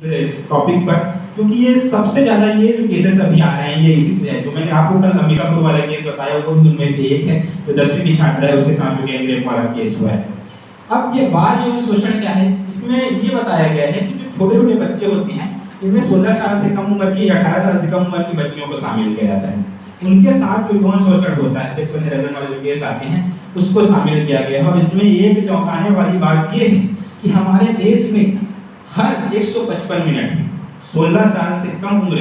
Topic पर, क्योंकि ये सबसे ज़्यादा ये जो केसेस अभी आ रहे हैं ये इसी से है। जो मैंने आपको कल अंबिकापुर वाला केस बताया वो उनमें से एक है, जो 10वीं की छात्रा है उसके साथ जो गैंग रेप वाला केस हुआ है। अब ये बाल यौन शोषण क्या है, इसमें ये बताया गया है कि जो छोटे छोटे बच्चे होते हैं इनमें 16 साल से कम उम्र की या 18 साल से कम उम्र की बच्चियों को शामिल किया जाता है। उनके साथ जो यौन शोषण होता है, सेक्सुअल हैरेसमेंट वाले जो केस आते हैं उसको शामिल किया गया है। और इसमें एक चौंकाने वाली बात ये है कि हमारे देश में हर 155 मिनट 16 साल से कम उम्र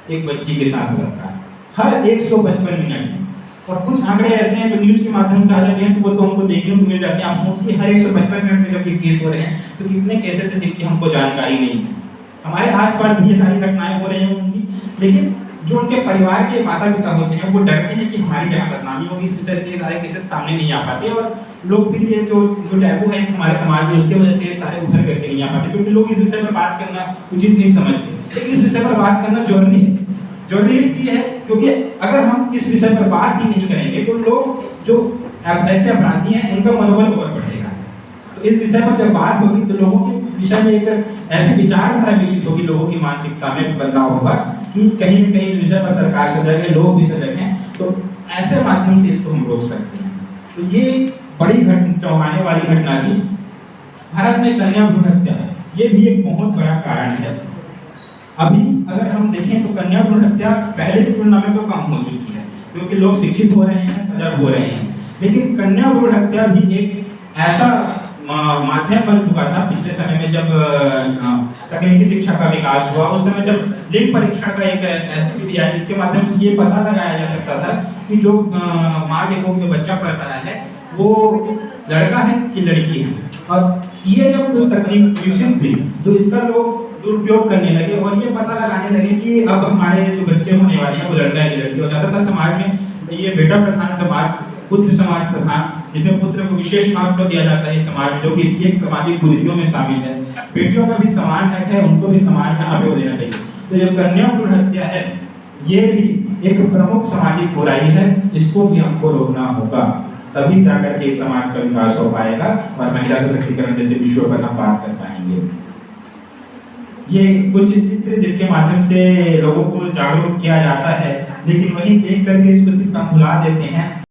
एक बच्ची के साथ होता है, हर 155 मिनट में। और कुछ आंकड़े ऐसे हैं जो न्यूज़ के माध्यम से आ जाते हैं तो वो तो हमको देखने को मिल जाते हैं। आप सोचिए हर 155 मिनट में जब ये केस हो रहे हैं तो कितने केसेस हैं जिनकी हमको जानकारी नहीं है। हमारे आसपास भी ये सारी घटनाएं हो रही होंगी, लेकिन जो उनके परिवार के माता पिता होते हैं वो डरते हैं कि हमारी यहाँ बदनामी होगी, इस विषय से ये सारे केसेस सामने नहीं आ पाते। और लोग फिर ये जो टैबू है हमारे समाज में उसके वजह से ये सारे उभर करके नहीं आ पाते, क्योंकि लोग इस विषय पर बात करना उचित नहीं समझते। लेकिन इस विषय पर बात करना जरूरी है। जरूरी इसलिए है क्योंकि अगर हम इस विषय पर बात ही नहीं करेंगे तो लोग जो ऐसे अपराधी हैं उनका मनोबल और बढ़ेगा। तो इस विषय पर जब बात होगी तो लोगों के विषय में एक ऐसी विचारधारा विकसित होगी, लोगों की मानसिकता में बदलाव होगा कि कहीं न कहीं इस विषय पर सरकार सजग है, लोग भी सजग हैं, तो ऐसे माध्यम से इसको हम रोक सकते हैं। तो ये बड़ी चौंकाने वाली घटना थी। भारत में कन्या भ्रूण हत्या ये भी एक बहुत बड़ा कारण है। अभी अगर हम देखें तो कन्या भ्रूण हत्या पहले की तुलना में तो कम हो चुकी है, क्योंकि लोग शिक्षित हो रहे हैं, सजग हो रहे हैं। लेकिन कन्या भ्रूण हत्या भी एक ऐसा माध्यम बन चुका था पिछले समय में जब तकनीकी शिक्षा का विकास हुआ। उस समय जब लिंग परीक्षण का एक ऐसी विधि आई जिसके माध्यम से ये पता लगाया जा सकता था कि जो माँ के कोख में बच्चा पल रहा है वो लड़का है कि लड़की है। और ये जब तकनीक विकसित हुई तो इसका लोग दुरुपयोग करने लगे और ये पता लगाने लगे कि अब हमारे जो बच्चे होने वाले हैं वो लड़का है कि लड़की। और ज़्यादातर समाज में ये बेटा प्रधान समाज, पुत्र समाज प्रधान, जिसमें पुत्र को विशेष महत्व दिया जाता है इस समाज में, जो कि इसकी एक सामाजिक कुरीतियों में शामिल है। बेटियों का भी समान हक है, उनको भी समान यहाँ पे देना चाहिए। तो ये कन्या भ्रूण हत्या है, ये भी एक प्रमुख सामाजिक बुराई है, इसको भी हमको रोकना होगा, तभी जाकर के इस समाज का विकास हो पाएगा और महिला सशक्तिकरण जैसे विषयों पर हम बात कर पाएंगे। ये कुछ चित्र जिसके माध्यम से लोगों को जागरूक किया जाता है, लेकिन वही देख करके इसको सिर्फ हम भुला देते हैं।